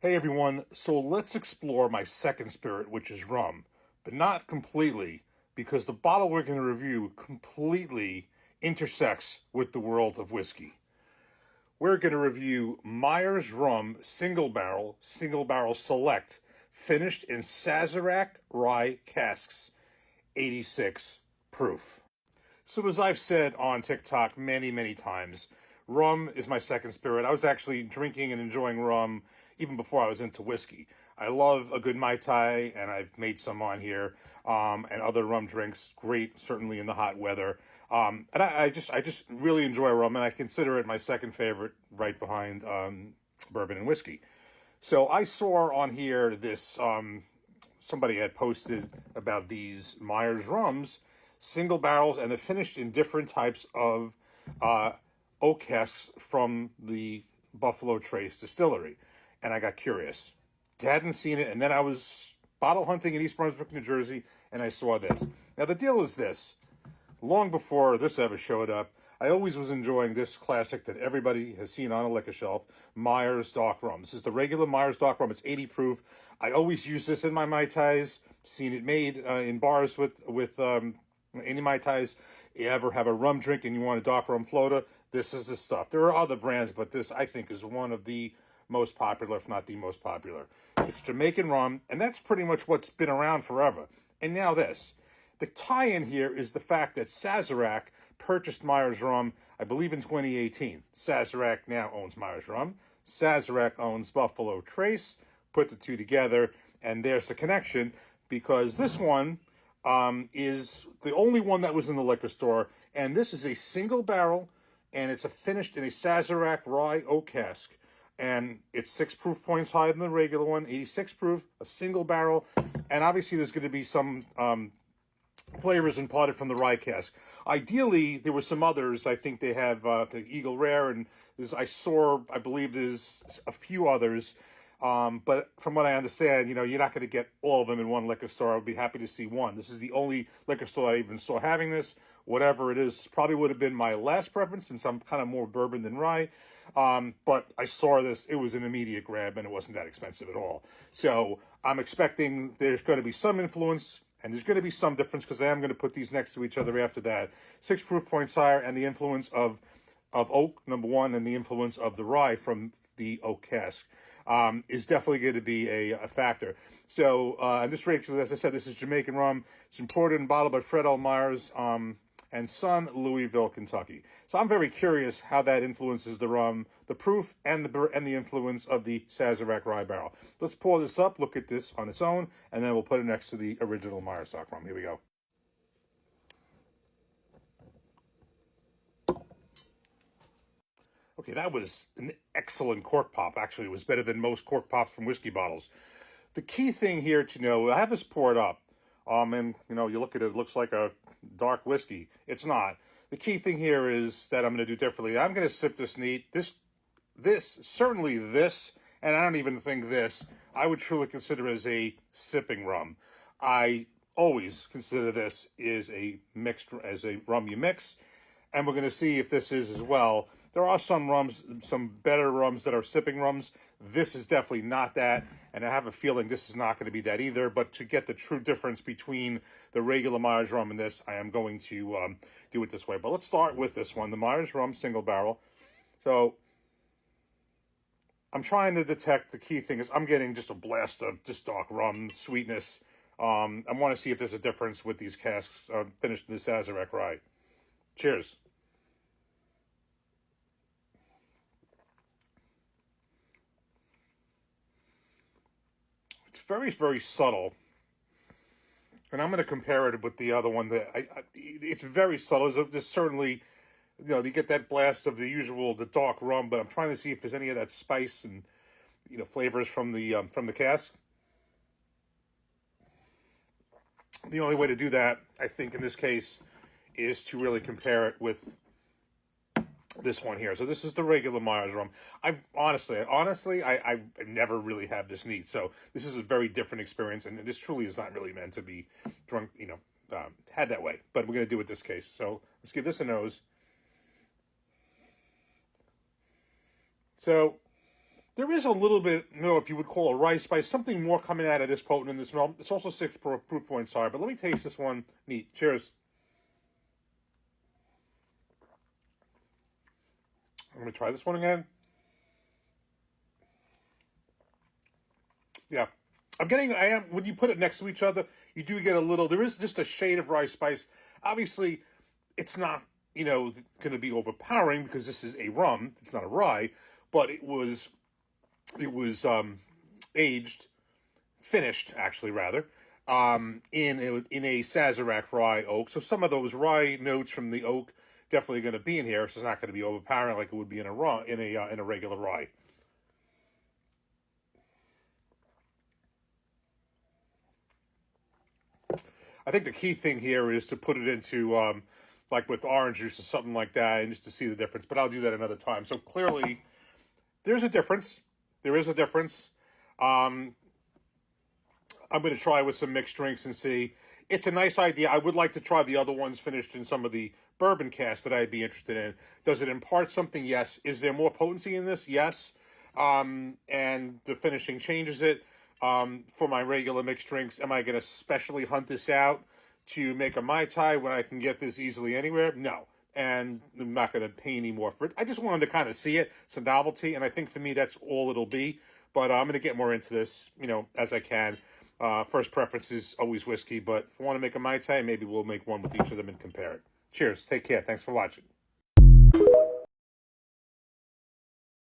Hey everyone, so let's explore my second spirit, which is rum, but not completely, because the bottle we're going to review completely intersects with the world of whiskey. We're going to review Myers Rum Single Barrel Select, finished in Sazerac rye casks, 86 proof. So, as I've said on TikTok many times, rum is my second spirit. I was actually drinking and enjoying rum even before I was into whiskey. I love a good Mai Tai, and I've made some on here, and other rum drinks. Great, certainly in the hot weather. And I just really enjoy rum, and I consider it my second favorite, right behind bourbon and whiskey. So I saw on here this somebody had posted about these Myers rums, single barrels, and they're finished in different types of oak casks from the Buffalo Trace Distillery. And I got curious. Hadn't seen it, and then I was bottle hunting in East Brunswick, New Jersey, and I saw this. Now, the deal is this. Long before this ever showed up, I always was enjoying this classic that everybody has seen on a liquor shelf, Myers Dark Rum. This is the regular Myers Dark Rum. It's 80 proof. I always use this in my Mai Tais. Seen it made in bars with any Mai Tais. You ever have a rum drink and you want a dark rum floater, this is the stuff. There are other brands, but this, I think, is one of the most popular, if not the most popular. It's Jamaican rum, and that's pretty much what's been around forever. And now this. The tie-in here is the fact that Sazerac purchased Myers Rum, I believe, in 2018. Sazerac now owns Myers Rum. Sazerac owns Buffalo Trace. Put the two together, and there's the connection, because this one is the only one that was in the liquor store, and this is a single barrel, and it's finished in a Sazerac rye oak cask. And it's 6 proof points higher than the regular one, 86 proof, a single barrel, and obviously there's going to be some flavors imparted from the rye cask. Ideally, there were some others. I think they have the Eagle Rare, and I believe there's a few others. But from what I understand, you're not going to get all of them in one liquor store. I would be happy to see one. This is the only liquor store I even saw having this. Whatever it is, probably would have been my last preference, since I'm kind of more bourbon than rye. But I saw this. It was an immediate grab, and it wasn't that expensive at all. So I'm expecting there's going to be some influence, and there's going to be some difference, because I am going to put these next to each other after that. 6 proof points higher, and the influence of oak, number one, and the influence of the rye from the oak cask is definitely going to be a factor. So, and this rate, as I said, this is Jamaican rum. It's imported and bottled by Fred L. Myers and Son, Louisville, Kentucky. So I'm very curious how that influences the rum, the proof, and the influence of the Sazerac rye barrel. Let's pour this up, look at this on its own, and then we'll put it next to the original Myers Dark Rum. Here we go. Okay, that was an excellent cork pop. Actually, it was better than most cork pops from whiskey bottles. The key thing here to know, I have this poured up, and you look at it, it looks like a dark whiskey. It's not. The key thing here is that I'm going to do differently. I'm going to sip this neat. Certainly this, and I don't even think this, I would truly consider as a sipping rum. I always consider this as a rum you mix, and we're going to see if this is as well. There are some rums, some better rums that are sipping rums. This is definitely not that, and I have a feeling this is not going to be that either. But to get the true difference between the regular Myers rum and this, I am going to do it this way. But let's start with this one, the Myers Rum Single Barrel. So I'm trying to detect, the key thing is I'm getting just a blast of just dark rum, sweetness. I want to see if there's a difference with these casks finished in the Sazerac rye. Cheers. It's very subtle, and I'm going to compare it with the other one. It's very subtle. There's certainly, you get that blast of the dark rum, but I'm trying to see if there's any of that spice and flavors from the cask. The only way to do that, I think, in this case, is to really compare it with this one here. So this is the regular Myers rum. I honestly, I never really had this neat. So this is a very different experience, and this truly is not really meant to be drunk, had that way. But we're going to do it this case. So let's give this a nose. So There is a little bit, if you would call a rice spice, something more coming out of this potent in the smell. It's also 6 proof points higher, but let me taste this one neat. Cheers. Let me try this one again. Yeah. When you put it next to each other, you do get a little, there is just a shade of rice spice. Obviously, it's not, going to be overpowering because this is a rum. It's not a rye, but it was aged, finished actually rather, in a Sazerac rye oak. So some of those rye notes from the oak definitely going to be in here. So it's not going to be overpowering like it would be in a regular rye. I think the key thing here is to put it into like with orange juice or something like that, and just to see the difference. But I'll do that another time. So clearly, there's a difference. There is a difference. I'm going to try with some mixed drinks and see. It's a nice idea. I would like to try the other ones finished in some of the bourbon casks that I'd be interested in. Does it impart something? Yes. Is there more potency in this? Yes. And the finishing changes it. For my regular mixed drinks, am I going to specially hunt this out to make a Mai Tai when I can get this easily anywhere? No. And I'm not going to pay any more for it. I just wanted to kind of see it. It's a novelty, and I think for me that's all it'll be. But I'm going to get more into this, as I can. First preference is always whiskey, but if I want to make a Mai Tai, maybe we'll make one with each of them and compare it. Cheers. Take care. Thanks for watching.